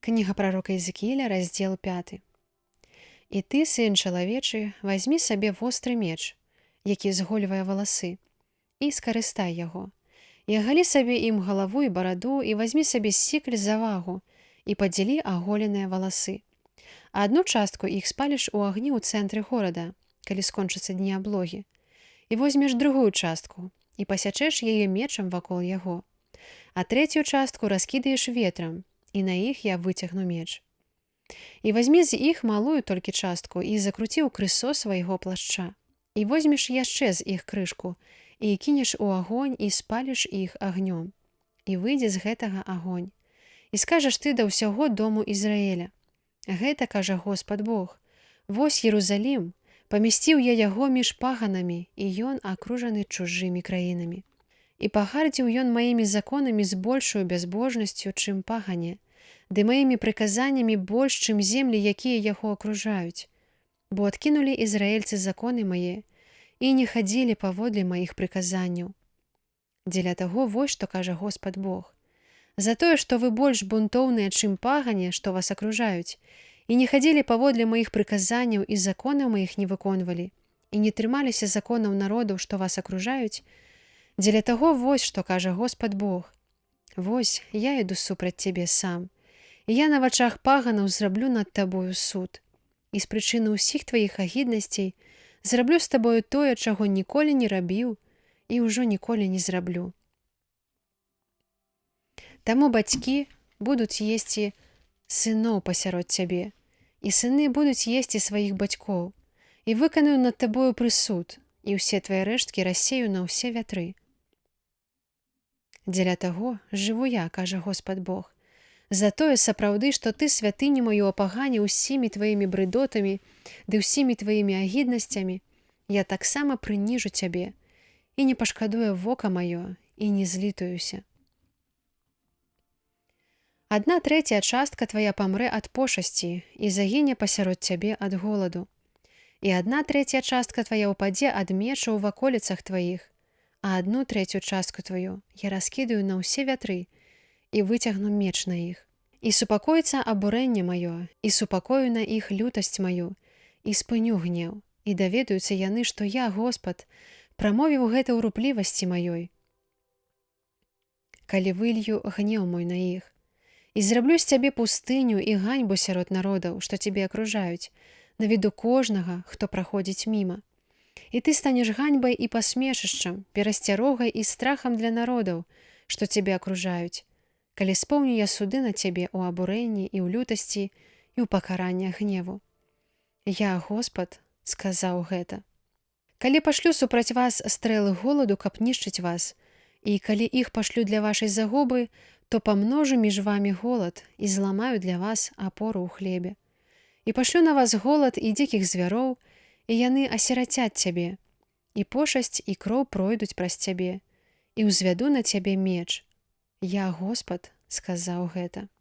Кніга прарока Езекііля, раздзел 5. «І ты, сын чалавечы, вазьмі сабе востры меч, які зголівае валасы, і скарыстай яго, і агалі сабе ім галаву і бараду, і вазьмі сабе сікль за вагу, і падзелі аголеныя валасы. А адну частку іх спаліш у агні ў цэнтры горада, калі скончацца дні аблогі, і возьмеш другую частку, і пасячэш яе мечам вакол яго, а трэцюю частку раскідаеш ветрам, і на іх я выцягну меч. І вазьмі з іх малую толькі частку і закруці ў крысо свайго плашча. І возьмеш яшчэ з іх крышку, і кінеш у агонь, і спаліш іх агнём. І выйдзе з гэтага агонь. І скажаш ты да ўсяго дому Ізраіля: гэта кажа Господ Бог, вось Єрусалім, памясціў я яго між паганамі, і ён акружаны чужымі краінамі. І пагардзіў ён маімі законамі з большую бязбожнасцю, чым пагане, ды маімі прыказаннямі больш, чым землі, якія яго акружаюць. Бо адкінулі ізраільцы законы мае і не хадзілі паводле маіх прыказанняў. Дзеля таго вось што кажа Господ Бог: за тое, што вы больш бунтоўныя, чым пагане, што вас акружаюць, і не хадзілі паводле маіх прыказанняў і законаў маіх не выконвалі, і не трымаліся законаў народаў, што вас акружаюць, дзеля таго вось што кажа Господ Бог: вось я іду супраць цябе сам, і я на вачах паганаў зраблю над табою суд, і з прычыны ўсіх тваіх агіднасцей зраблю з табою тое, чаго ніколі не рабіў і ўжо ніколі не зраблю. Таму бацькі будуць есці сыноў пасярод цябе, і сыны будуць есці сваіх бацькоў, і выканаю над табою прысуд, і ўсе твае рэшткі рассею на ўсе вятры. Дзеля таго жыву я, кажа Господ Бог, за тое сапраўды, што ты святыню маю апаганіў усімі тваімі брыдотамі ды ўсімі тваімі агіднасцямі, я таксама прыніжу цябе, і не пашкадуе вока маё, і не злітуюся. 1/3 частка твая памрэ ад пошасці і загіне пасярод цябе ад голаду, і 1/3 частка твая ўпадзе ад меча ў ваколіцах тваіх, а 1/3 частку тваю я раскідаю на ўсе вятры і выцягну меч на іх. І супакоіцца абурэнне маё, і супакою на іх лютасць маю, і спыню гнеў, і даведаюцца яны, што я, Господ, прамовіў гэта ў руплівасці маёй. Калі вылью гнеў мой на іх, і зраблю з цябе пустыню і ганьбу сярод народаў, што цябе акружаюць, на віду кожнага, хто праходзіць міма. І ты станеш ганьбай і пасмешышчам, перасцярогай і страхам для народаў, што цябе акружаюць, калі спомню я суды на цябе ў абурэнні і ў лютасці і ў пакараннях гневу. Я, Господ, сказаў гэта. Калі пашлю супраць вас стрэлы голаду, каб нішчыць вас, і калі іх пашлю для вашай загубы, то памножу між вамі голад і зламаю для вас апору ў хлебе. І пашлю на вас голад і дзікіх звяроў, і яны асірацяць цябе, і пошасць і кроў пройдуць праз цябе, і ўзвяду на цябе меч. Я, Господ, сказаў гэта.